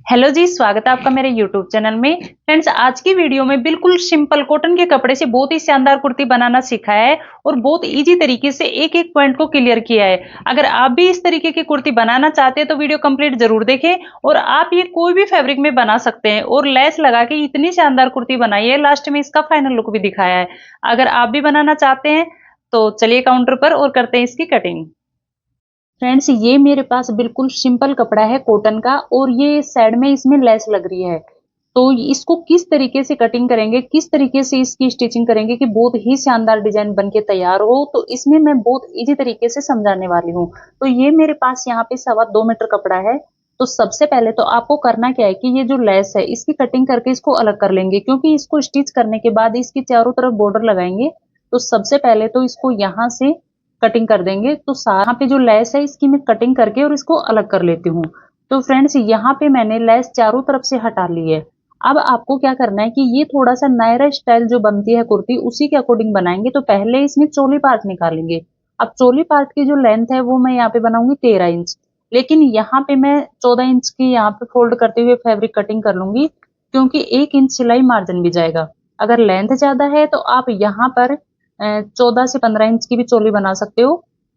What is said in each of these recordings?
Hello जी, स्वागत है आपका मेरे यूट्यूब चैनल में। फ्रेंड्स, आज की वीडियो में बिल्कुल सिंपल कॉटन के कपड़े से बहुत ही शानदार कुर्ती बनाना सिखाया है और बहुत इजी तरीके से एक एक पॉइंट को क्लियर किया है। अगर आप भी इस तरीके की कुर्ती बनाना चाहते हैं तो वीडियो कंप्लीट जरूर देखें। और आप ये कोई भी फैब्रिक में बना सकते हैं और लेस लगा के इतनी शानदार कुर्ती बनाई है। लास्ट में इसका फाइनल लुक भी दिखाया है। अगर आप भी बनाना चाहते हैं तो चलिए काउंटर पर और करते हैं इसकी कटिंग। फ्रेंड्स, ये मेरे पास बिल्कुल सिंपल कपड़ा है कॉटन का और ये साइड में इसमें लेस लग रही है। तो इसको किस तरीके से कटिंग करेंगे, किस तरीके से इसकी स्टिचिंग करेंगे कि बहुत ही शानदार डिजाइन बनके तैयार हो, तो इसमें मैं बहुत इजी तरीके से समझाने वाली हूँ। तो ये मेरे पास यहाँ पे 2.25 मीटर कपड़ा है। तो सबसे पहले तो आपको करना क्या है कि ये जो लेस है इसकी कटिंग करके इसको अलग कर लेंगे, क्योंकि इसको स्टिच करने के बाद इसकी चारों तरफ बॉर्डर लगाएंगे। तो सबसे पहले तो इसको यहाँ से कटिंग कर देंगे। तो यहाँ पे जो लेस है इसकी मैं कटिंग करके और इसको अलग कर लेती हूँ। तो फ्रेंड्स, यहाँ पे मैंने लेस चारों तरफ से हटा ली है। अब आपको क्या करना है कि ये थोड़ा सा नायरा स्टाइल जो बनती है कुर्ती उसी के अकॉर्डिंग बनाएंगे। तो पहले इसमें चोली पार्ट निकालेंगे। अब चोली पार्ट की जो लेंथ है वो मैं यहाँ पे बनाऊंगी 13 इंच। लेकिन यहाँ पे मैं 14 इंच की यहाँ पे फोल्ड करते हुए फैब्रिक कटिंग कर लूंगी, क्योंकि 1 इंच सिलाई मार्जिन भी जाएगा। अगर लेंथ ज्यादा है तो आप यहाँ पर 14 से 15 इंच की भी चोली बना सकते हो।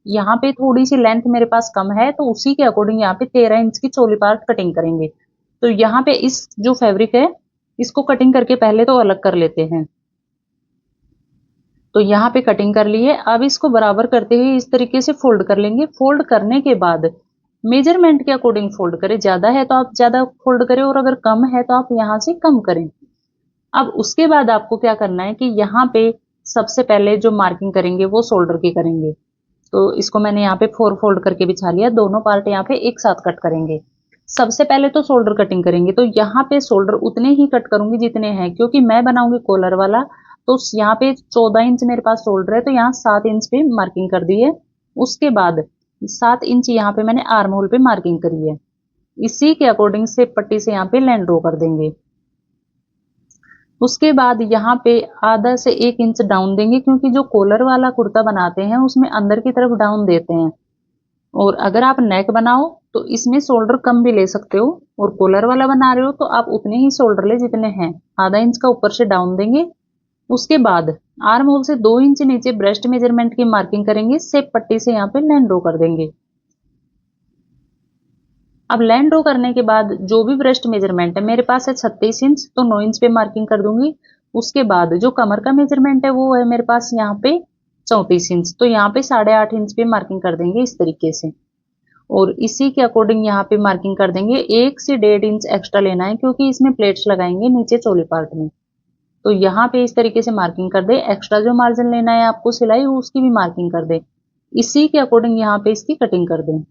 यहाँ पे थोड़ी सी लेंथ मेरे पास कम है तो उसी के अकॉर्डिंग यहाँ पे 13 इंच की चोली पार्ट कटिंग करेंगे। तो यहाँ पे इस जो फैब्रिक है इसको कटिंग करके पहले तो अलग कर लेते हैं। तो यहाँ पे कटिंग कर ली है। अब इसको बराबर करते हुए इस तरीके से फोल्ड कर लेंगे। फोल्ड करने के बाद मेजरमेंट के अकॉर्डिंग फोल्ड करें। ज्यादा है तो आप ज्यादा फोल्ड करें और अगर कम है तो आप यहाँ से कम करें। अब उसके बाद आपको क्या करना है कि यहाँ पे सबसे पहले जो मार्किंग करेंगे वो शोल्डर की करेंगे। तो इसको मैंने यहाँ पे 4 फोल्ड करके बिछा लिया। दोनों पार्ट यहाँ पे एक साथ कट करेंगे। सबसे पहले तो शोल्डर कटिंग करेंगे। तो यहाँ पे शोल्डर उतने ही कट करूंगी जितने हैं, क्योंकि मैं बनाऊंगी कॉलर वाला। तो यहाँ पे 14 इंच मेरे पास शोल्डर है तो यहाँ 7 इंच पे मार्किंग कर दी है। उसके बाद 7 इंच यहाँ पे मैंने आर्म होल पे मार्किंग करी है। इसी के अकॉर्डिंग से पट्टी से यहाँ पे लाइन ड्रॉ कर देंगे। उसके बाद यहाँ पे आधा से 1 इंच डाउन देंगे, क्योंकि जो कॉलर वाला कुर्ता बनाते हैं उसमें अंदर की तरफ डाउन देते हैं। और अगर आप नेक बनाओ तो इसमें शोल्डर कम भी ले सकते हो, और कॉलर वाला बना रहे हो तो आप उतने ही शोल्डर ले जितने हैं। आधा इंच का ऊपर से डाउन देंगे। उसके बाद आर्म होल से 2 इंच नीचे ब्रेस्ट मेजरमेंट की मार्किंग करेंगे। सेप पट्टी से यहाँ पे लाइन ड्रॉ कर देंगे। अब लाइन ड्रॉ करने के बाद जो भी ब्रेस्ट मेजरमेंट है मेरे पास है 36 इंच, तो 9 इंच पे मार्किंग कर दूंगी। उसके बाद जो कमर का मेजरमेंट है वो है मेरे पास यहाँ पे 34 इंच, तो यहाँ पे 8.5 इंच पे मार्किंग कर देंगे इस तरीके से। और इसी के अकॉर्डिंग यहाँ पे मार्किंग कर देंगे। 1 से 1.5 इंच एक्स्ट्रा लेना है, क्योंकि इसमें प्लेट्स लगाएंगे नीचे चोली पार्ट में। तो यहाँ पे इस तरीके से मार्किंग कर दे। एक्स्ट्रा जो मार्जिन लेना है आपको सिलाई उसकी भी मार्किंग कर दे। इसी के अकॉर्डिंग यहाँ पे इसकी कटिंग कर दें।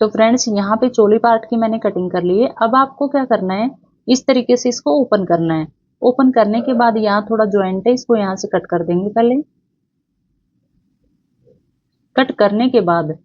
तो फ्रेंड्स, यहाँ पे चोली पार्ट की मैंने कटिंग कर ली है। अब आपको क्या करना है, इस तरीके से इसको ओपन करना है। ओपन करने के बाद यहाँ थोड़ा ज्वाइंट है, इसको यहाँ से कट कर देंगे। पहले कट करने के बाद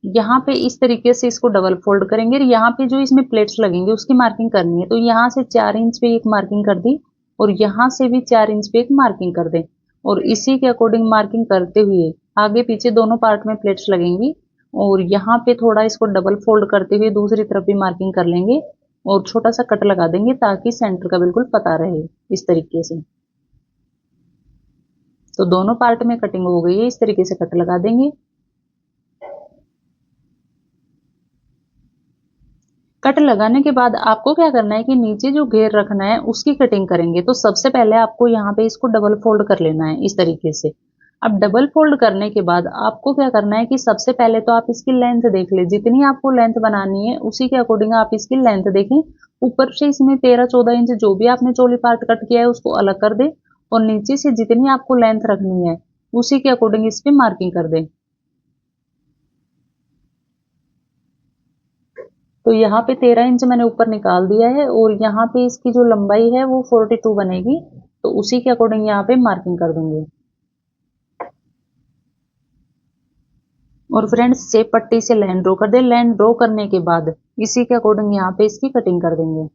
यहाँ पे इस तरीके से इसको डबल फोल्ड करेंगे। और यहाँ पे जो इसमें प्लेट्स लगेंगे उसकी मार्किंग करनी है। तो यहाँ से 4 इंच पे एक मार्किंग कर दी और यहाँ से भी 4 इंच पे एक मार्किंग कर दें। और इसी के अकॉर्डिंग मार्किंग करते हुए आगे पीछे दोनों पार्ट में प्लेट्स लगेंगी। और यहाँ पे थोड़ा इसको डबल फोल्ड करते हुए दूसरी तरफ भी मार्किंग कर लेंगे और छोटा सा कट लगा देंगे, ताकि सेंटर का बिल्कुल पता रहे इस तरीके से। तो दोनों पार्ट में कटिंग हो गई है, इस तरीके से कट लगा देंगे। कट लगाने के बाद आपको क्या करना है कि नीचे जो घेर रखना है उसकी कटिंग करेंगे। तो सबसे पहले आपको यहाँ पे इसको डबल फोल्ड कर लेना है इस तरीके से। अब डबल फोल्ड करने के बाद आपको क्या करना है कि सबसे पहले तो आप इसकी लेंथ देख ले। जितनी आपको लेंथ बनानी है उसी के अकॉर्डिंग आप इसकी लेंथ देखें। ऊपर से इसमें 13-14 इंच जो भी आपने चोली पार्ट कट किया है उसको अलग कर दे, और नीचे से जितनी आपको लेंथ रखनी है उसी के अकॉर्डिंग इस पे मार्किंग कर दे। तो यहाँ पे 13 इंच मैंने ऊपर निकाल दिया है और यहाँ पे इसकी जो लंबाई है वो 42 बनेगी। तो उसी के अकॉर्डिंग यहाँ पे मार्किंग कर देंगे। और फ्रेंड्स, सेप पट्टी से लाइन ड्रॉ कर दे। लाइन ड्रॉ करने के बाद इसी के अकॉर्डिंग यहाँ पे इसकी कटिंग कर देंगे।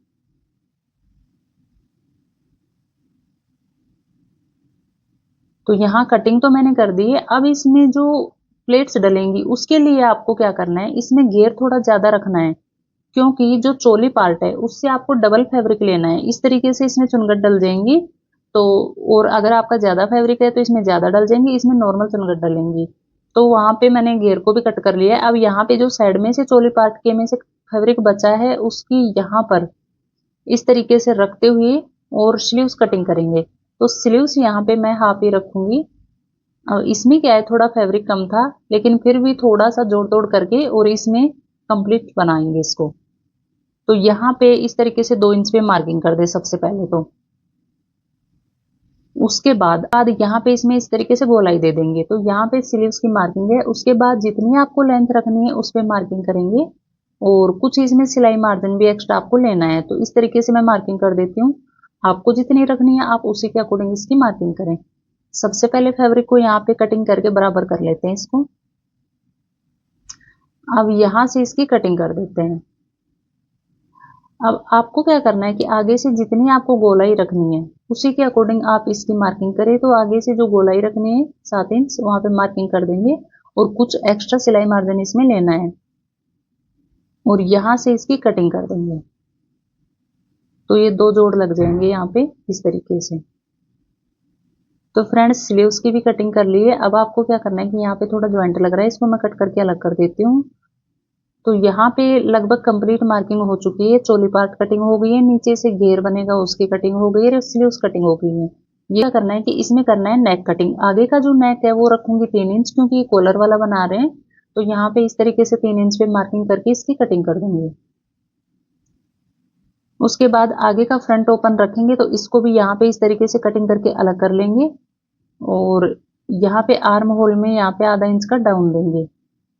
तो यहाँ कटिंग तो मैंने कर दी है। अब इसमें जो प्लेट्स डलेंगी उसके लिए आपको क्या करना है, इसमें घेर थोड़ा ज्यादा रखना है, क्योंकि जो चोली पार्ट है उससे आपको डबल फैब्रिक लेना है। इस तरीके से इसमें चुनगट डल जाएंगी। तो और अगर आपका ज्यादा फैब्रिक है तो इसमें ज्यादा डल जाएंगी, इसमें नॉर्मल चुनगट डलेंगी। तो वहां पे मैंने घेर को भी कट कर लिया है। अब यहाँ पे जो साइड में से चोली पार्ट के में से फैब्रिक बचा है उसकी यहाँ पर इस तरीके से रखते हुए और स्लीव्स कटिंग करेंगे। तो स्लीव्स यहाँ पे मैं हाफ ही रखूंगी। अब इसमें क्या है, थोड़ा फैब्रिक कम था लेकिन फिर भी थोड़ा सा जोड़ तोड़ करके और इसमें कंप्लीट बनाएंगे इसको। तो यहाँ पे इस तरीके से 2 इंच पे मार्किंग कर दे सबसे पहले। तो उसके बाद यहाँ पे इसमें इस तरीके से गोलाई दे देंगे। तो यहाँ पे स्लीव्स की मार्किंग है। उसके बाद जितनी आपको लेंथ रखनी है उस पे मार्किंग करेंगे और कुछ इसमें सिलाई मार्जिन भी एक्स्ट्रा आपको लेना है। तो इस तरीके से मैं मार्किंग कर देती हूँ। आपको जितनी रखनी है आप उसी के अकॉर्डिंग इसकी मार्किंग करें। सबसे पहले फैब्रिक को यहाँ पे कटिंग करके बराबर कर लेते हैं इसको। अब यहाँ से इसकी कटिंग कर देते हैं। अब आपको क्या करना है कि आगे से जितनी आपको गोलाई रखनी है उसी के अकॉर्डिंग आप इसकी मार्किंग करें। तो आगे से जो गोलाई रखनी है 7 इंच वहां पे मार्किंग कर देंगे और कुछ एक्स्ट्रा सिलाई मार्जिन इसमें लेना है और यहां से इसकी कटिंग कर देंगे। तो ये 2 जोड़ लग जाएंगे यहाँ पे इस तरीके से। तो फ्रेंड्स स्लीव्स की भी कटिंग कर ली है। अब आपको क्या करना है कि यहाँ पे थोड़ा ज्वाइंट लग रहा है, इसको मैं कट करके अलग कर देती हूँ। तो यहाँ पे लगभग कंप्लीट मार्किंग हो चुकी है। चोली पार्ट कटिंग हो गई है, नीचे से घेर बनेगा उसकी कटिंग हो गई है, स्लीव्स कटिंग हो गई है। ये क्या करना है कि इसमें करना है नेक कटिंग। आगे का जो नेक है वो रखूंगी 3 इंच, क्योंकि ये कॉलर वाला बना रहे हैं। तो यहाँ पे इस तरीके से 3 इंच पे मार्किंग करके इसकी कटिंग कर देंगे। उसके बाद आगे का फ्रंट ओपन रखेंगे तो इसको भी यहाँ पे इस तरीके से कटिंग करके अलग कर लेंगे और यहाँ पे आर्म होल में यहाँ पे आधा इंच का डाउन देंगे।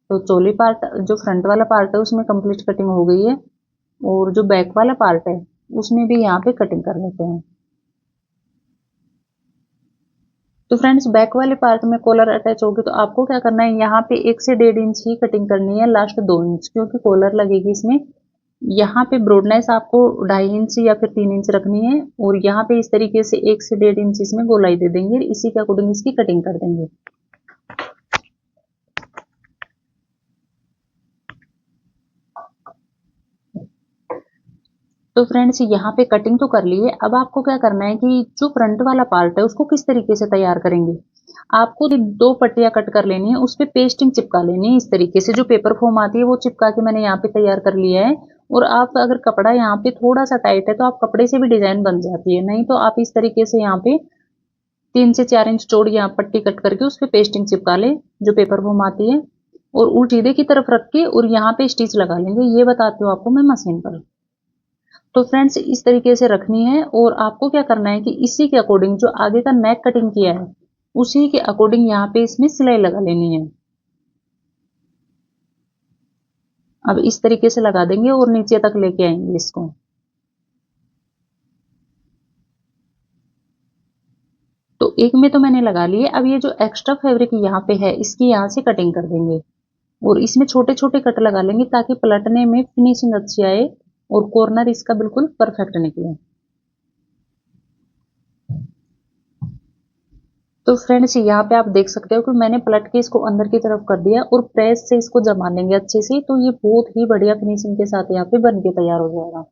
तो चोली पार्ट जो फ्रंट वाला पार्ट है उसमें कंप्लीट कटिंग हो गई है और जो बैक वाला पार्ट है उसमें भी यहाँ पे कटिंग कर लेते हैं। तो फ्रेंड्स बैक वाले पार्ट में कॉलर अटैच होगी तो आपको क्या करना है, यहाँ पे 1 से 1.5 इंच ही कटिंग करनी है, लास्ट 2 इंच, क्योंकि कॉलर लगेगी इसमें। यहाँ पे ब्रॉडनेस आपको 2.5 इंच या फिर 3 इंच रखनी है और यहाँ पे इस तरीके से 1 से 1.5 इंच इसमें गोलाई दे देंगे। इसी के अकॉर्डिंग इसकी कटिंग कर देंगे। तो फ्रेंड्स यहाँ पे कटिंग तो कर ली है। अब आपको क्या करना है कि जो फ्रंट वाला पार्ट है उसको किस तरीके से तैयार करेंगे। आपको 2 पट्टियां कट कर लेनी है, उस पे पेस्टिंग चिपका लेनी है। इस तरीके से जो पेपर फॉर्म आती है वो चिपका के मैंने यहाँ पे तैयार कर लिया है। और आप अगर कपड़ा यहाँ पे थोड़ा सा टाइट है तो आप कपड़े से भी डिजाइन बन जाती है, नहीं तो आप इस तरीके से यहाँ पे 3 से 4 इंच चौड़ी यहाँ पट्टी कट करके उस पे पेस्टिंग चिपका ले जो पेपर फॉर्म आती है और उल्टी सीधे की तरफ रख के और यहाँ पे स्टिच लगा लेंगे। ये बताती हूँ आपको मैं मशीन पर। तो फ्रेंड्स इस तरीके से रखनी है और आपको क्या करना है कि इसी के अकॉर्डिंग जो आगे का नेक कटिंग किया है उसी के अकॉर्डिंग यहाँ पे इसमें सिलाई लगा लेनी है। अब इस तरीके से लगा देंगे और नीचे तक लेके आएंगे इसको। तो एक में तो मैंने लगा लिए। अब ये जो एक्स्ट्रा फैब्रिक यहाँ पे है इसकी यहाँ से कटिंग कर देंगे और इसमें छोटे छोटे कट लगा लेंगे ताकि पलटने में फिनिशिंग अच्छी आए और कॉर्नर इसका बिल्कुल परफेक्ट निकले। तो फ्रेंड्स यहाँ पे आप देख सकते हो कि मैंने पलट के इसको अंदर की तरफ कर दिया और प्रेस से इसको जमा लेंगे अच्छे से। तो ये बहुत ही बढ़िया फिनिशिंग के साथ यहाँ पे बन के तैयार हो जाएगा।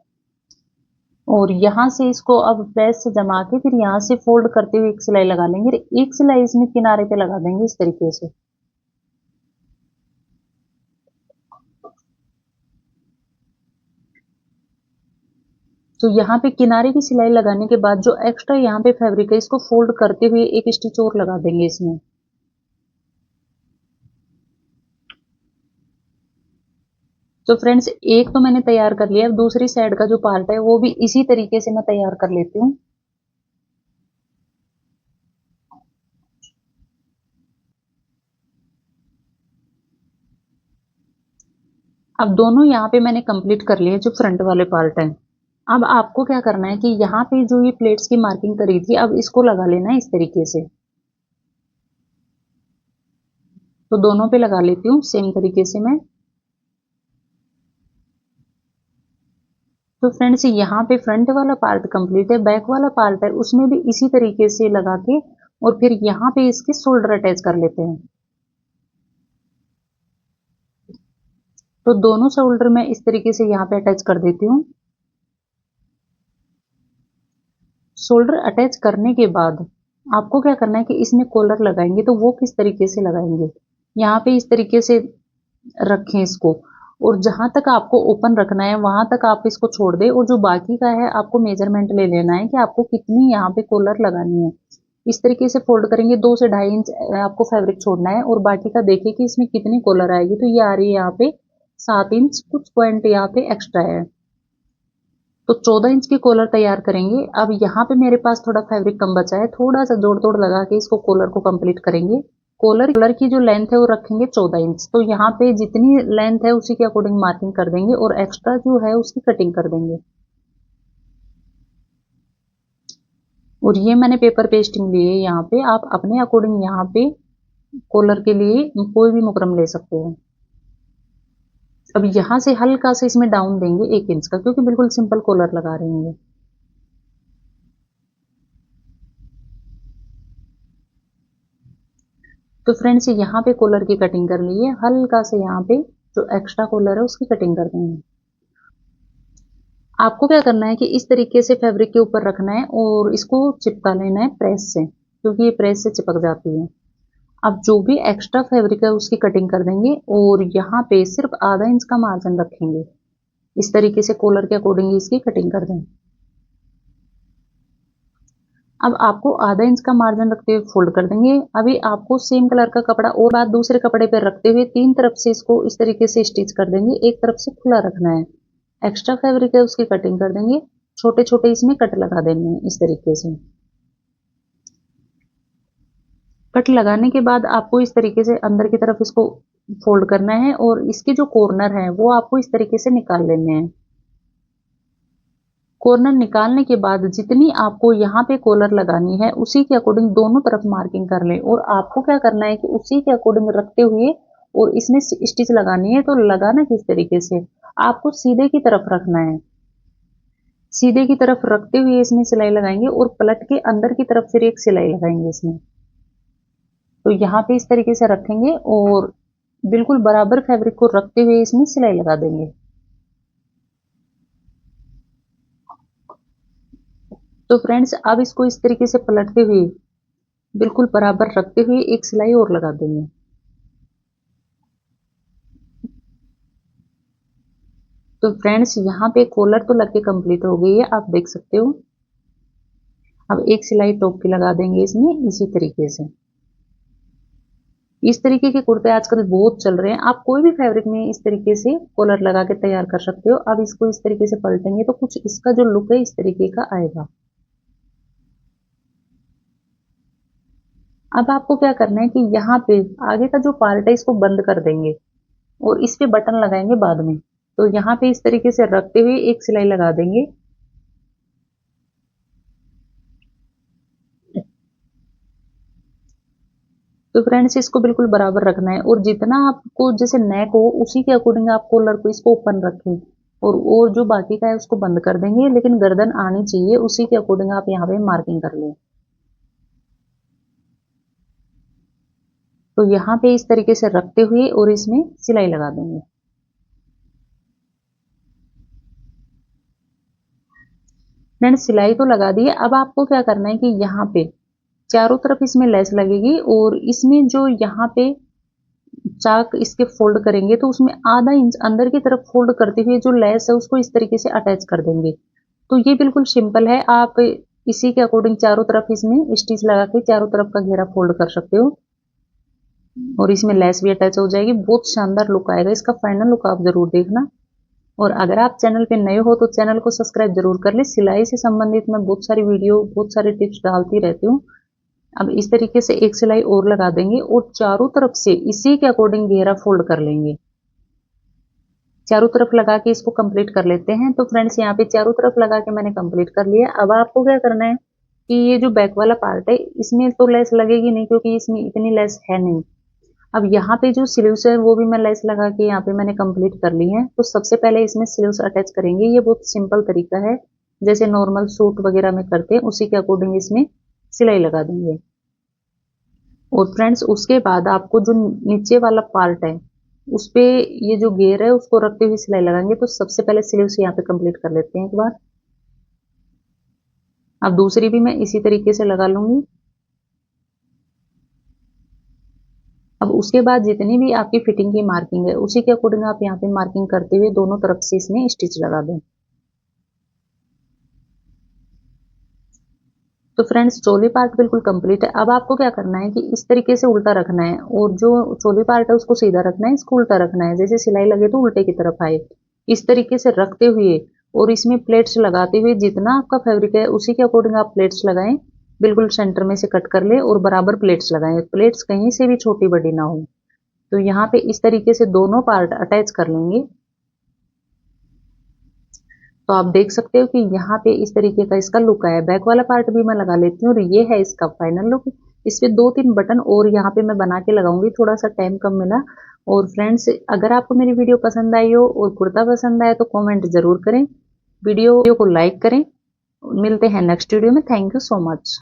और यहाँ से इसको अब प्रेस से जमा के फिर यहाँ से फोल्ड करते हुए एक सिलाई लगा लेंगे। एक सिलाई इसमें किनारे पे लगा देंगे इस तरीके से। तो यहाँ पे किनारे की सिलाई लगाने के बाद जो एक्स्ट्रा यहाँ पे फैब्रिक है इसको फोल्ड करते हुए एक स्टिच और लगा देंगे इसमें। तो फ्रेंड्स एक तो मैंने तैयार कर लिया, अब दूसरी साइड का जो पार्ट है वो भी इसी तरीके से मैं तैयार कर लेती हूँ। अब दोनों यहाँ पे मैंने कंप्लीट कर लिए जो फ्रंट वाले पार्ट है। अब आपको क्या करना है कि यहाँ पे जो ये प्लेट्स की मार्किंग करी थी अब इसको लगा लेना है इस तरीके से। तो दोनों पे लगा लेती हूँ सेम तरीके से मैं। तो फ्रेंड्स यहाँ पे फ्रंट वाला पार्ट कंप्लीट है, बैक वाला पार्ट है उसमें भी इसी तरीके से लगा के और फिर यहाँ पे इसके शोल्डर अटैच कर लेते हैं। तो दोनों शोल्डर मैं इस तरीके से यहाँ पे अटैच कर देती हूँ। शोल्डर अटैच करने के बाद आपको क्या करना है कि इसमें कॉलर लगाएंगे तो वो किस तरीके से लगाएंगे, यहाँ पे इस तरीके से रखें इसको, और जहां तक आपको ओपन रखना है वहां तक आप इसको छोड़ दें, और जो बाकी का है आपको मेजरमेंट ले लेना है कि आपको कितनी यहाँ पे कॉलर लगानी है। इस तरीके से फोल्ड करेंगे, 2 से 2.5 इंच आपको फैब्रिक छोड़ना है, और बाकी का देखिए कि इसमें कितनी कॉलर आएगी। तो ये आ रही है यहाँ पे 7 इंच, कुछ पॉइंट यहाँ पे एक्स्ट्रा है, तो 14 इंच की कॉलर तैयार करेंगे। अब यहाँ पे मेरे पास थोड़ा फैब्रिक कम बचा है, थोड़ा सा जोड़ तोड़ लगा के इसको कॉलर को कंप्लीट करेंगे। कॉलर की जो लेंथ है वो रखेंगे 14 इंच, तो यहाँ पे जितनी लेंथ है उसी के अकॉर्डिंग मार्किंग कर देंगे, और एक्स्ट्रा जो है उसकी कटिंग कर देंगे। और ये मैंने पेपर पेस्टिंग ली है, यहाँ पे आप अपने अकॉर्डिंग यहाँ पे कॉलर के लिए कोई भी मुकरम ले सकते हैं। अब यहाँ से हल्का से इसमें डाउन देंगे 1 इंच का, क्योंकि बिल्कुल सिंपल कॉलर लगा रहे हैं। तो फ्रेंड्स यहाँ पे कॉलर की कटिंग कर ली है, हल्का से यहाँ पे जो एक्स्ट्रा कॉलर है उसकी कटिंग कर देंगे। आपको क्या करना है कि इस तरीके से फैब्रिक के ऊपर रखना है और इसको चिपका लेना है प्रेस से, क्योंकि ये प्रेस से चिपक जाती है। अब जो भी एक्स्ट्रा फैब्रिक है उसकी कटिंग कर देंगे, और यहाँ पे सिर्फ आधा इंच का मार्जिन रखेंगे। इस तरीके से कॉलर के अकॉर्डिंग इसकी कटिंग कर दें। अब आपको आधा इंच का मार्जिन रखते हुए फोल्ड कर देंगे। अभी आपको सेम कलर का कपड़ा और बात दूसरे कपड़े पर रखते हुए 3 तरफ से इसको इस तरीके से स्टिच कर देंगे। एक तरफ से खुला रखना है, एक्स्ट्रा फैब्रिक है उसकी कटिंग कर देंगे, छोटे छोटे इसमें कट लगा देंगे इस तरीके से। कट लगाने के बाद आपको इस तरीके से अंदर की तरफ इसको फोल्ड करना है, और इसके जो कॉर्नर है वो आपको इस तरीके से निकाल लेने हैं। कॉर्नर निकालने के बाद जितनी आपको यहाँ पे कॉलर लगानी है उसी के अकॉर्डिंग दोनों तरफ मार्किंग कर लें, और आपको क्या करना है कि उसी के अकॉर्डिंग रखते हुए और इसमें स्टिच लगानी है। तो लगाना किस तरीके से, आपको सीधे की तरफ रखना है, सीधे की तरफ रखते हुए इसमें सिलाई लगाएंगे, और पलट के अंदर की तरफ फिर एक सिलाई लगाएंगे इसमें। तो यहाँ पे इस तरीके से रखेंगे और बिल्कुल बराबर फैब्रिक को रखते हुए इसमें सिलाई लगा देंगे। तो फ्रेंड्स अब इसको इस तरीके से पलटते हुए बिल्कुल बराबर रखते हुए एक सिलाई और लगा देंगे। तो फ्रेंड्स यहाँ पे कॉलर तो लग के कंप्लीट हो गई है, आप देख सकते हो। अब एक सिलाई टॉप की लगा देंगे इसमें इसी तरीके से। इस तरीके के कुर्ते आजकल बहुत चल रहे हैं, आप कोई भी फैब्रिक में इस तरीके से कॉलर लगा के तैयार कर सकते हो। अब इसको इस तरीके से पलटेंगे तो कुछ इसका जो लुक है इस तरीके का आएगा। अब आपको क्या करना है कि यहाँ पे आगे का जो पार्ट है इसको बंद कर देंगे, और इस पे बटन लगाएंगे बाद में। तो यहाँ पे इस तरीके से रखते हुए एक सिलाई लगा देंगे। तो फ्रेंड्स इसको बिल्कुल बराबर रखना है, और जितना आपको जैसे नेक हो उसी के अकॉर्डिंग आप कॉलर को इसको ओपन रखें, और जो बाकी का है उसको बंद कर देंगे, लेकिन गर्दन आनी चाहिए उसी के अकॉर्डिंग आप यहाँ पे मार्किंग कर लें। तो यहाँ पे इस तरीके से रखते हुए और इसमें सिलाई लगा देंगे। फ्रेंड्स सिलाई तो लगा दी है, अब आपको क्या करना है कि यहाँ पे चारों तरफ इसमें लेस लगेगी, और इसमें जो यहाँ पे चाक इसके फोल्ड करेंगे तो उसमें आधा इंच अंदर की तरफ फोल्ड करते हुए जो लेस है उसको इस तरीके से अटैच कर देंगे। तो ये बिल्कुल सिंपल है, आप इसी के अकॉर्डिंग चारों तरफ इसमें स्टिच लगा के चारों तरफ का घेरा फोल्ड कर सकते हो, और इसमें लेस भी अटैच हो जाएगी। बहुत शानदार लुक आएगा, इसका फाइनल लुक आप जरूर देखना। और अगर आप चैनल पे नए हो तो चैनल को सब्सक्राइब जरूर कर ले। सिलाई से संबंधित मैं बहुत सारी वीडियो बहुत सारे टिप्स डालती रहती हूँ। अब इस तरीके से एक सिलाई और लगा देंगे, और चारों तरफ से इसी के अकॉर्डिंग घेरा फोल्ड कर लेंगे। चारों तरफ लगा के इसको कंप्लीट कर लेते हैं। तो फ्रेंड्स यहाँ पे चारों तरफ लगा के मैंने कंप्लीट कर लिया। अब आपको क्या करना है कि ये जो बैक वाला पार्ट है इसमें तो लेस लगेगी नहीं, क्योंकि इसमें इतनी लेस है नहीं। अब यहाँ पे जो स्लीव्स है वो भी मैं लेस लगा के यहाँ पे मैंने कंप्लीट कर ली है। तो सबसे पहले इसमें स्लीव्स अटैच करेंगे। ये बहुत सिंपल तरीका है, जैसे नॉर्मल सूट वगैरह में करते हैं उसी के अकॉर्डिंग इसमें सिलाई लगा देंगे। और फ्रेंड्स उसके बाद आपको जो नीचे वाला पार्ट है उस पे ये जो घेर है उसको रखते हुए सिलाई लगाएंगे। तो सबसे पहले स्लीव्स यहाँ पे कंप्लीट कर लेते हैं एक बार। अब दूसरी भी मैं इसी तरीके से लगा लूंगी। अब उसके बाद जितनी भी आपकी फिटिंग की मार्किंग है उसी के अकॉर्डिंग आप यहाँ पे मार्किंग करते हुए दोनों तरफ से इसमें स्टिच लगा दें। तो फ्रेंड्स चोली पार्ट बिल्कुल कंप्लीट है। अब आपको क्या करना है कि इस तरीके से उल्टा रखना है और जो चोली पार्ट है उसको सीधा रखना है, इसको उल्टा रखना है। जैसे सिलाई लगे तो उल्टे की तरफ आए, इस तरीके से रखते हुए और इसमें प्लेट्स लगाते हुए जितना आपका फैब्रिक है उसी के अकॉर्डिंग आप प्लेट्स लगाएं। बिल्कुल सेंटर में से कट कर ले और बराबर प्लेट्स लगाएं, प्लेट्स कहीं से भी छोटी बड़ी ना हो। तो यहाँ पे इस तरीके से दोनों पार्ट अटैच कर लेंगे। तो आप देख सकते हो कि यहाँ पे इस तरीके का इसका लुक आया। बैक वाला पार्ट भी मैं लगा लेती हूँ और ये है इसका फाइनल लुक। इस पे 2-3 बटन और यहाँ पे मैं बना के लगाऊंगी, थोड़ा सा टाइम कम मिला। और फ्रेंड्स अगर आपको मेरी वीडियो पसंद आई हो और कुर्ता पसंद आए तो कमेंट जरूर करें, वीडियो को लाइक करें। मिलते हैं नेक्स्ट वीडियो में। Thank you so much.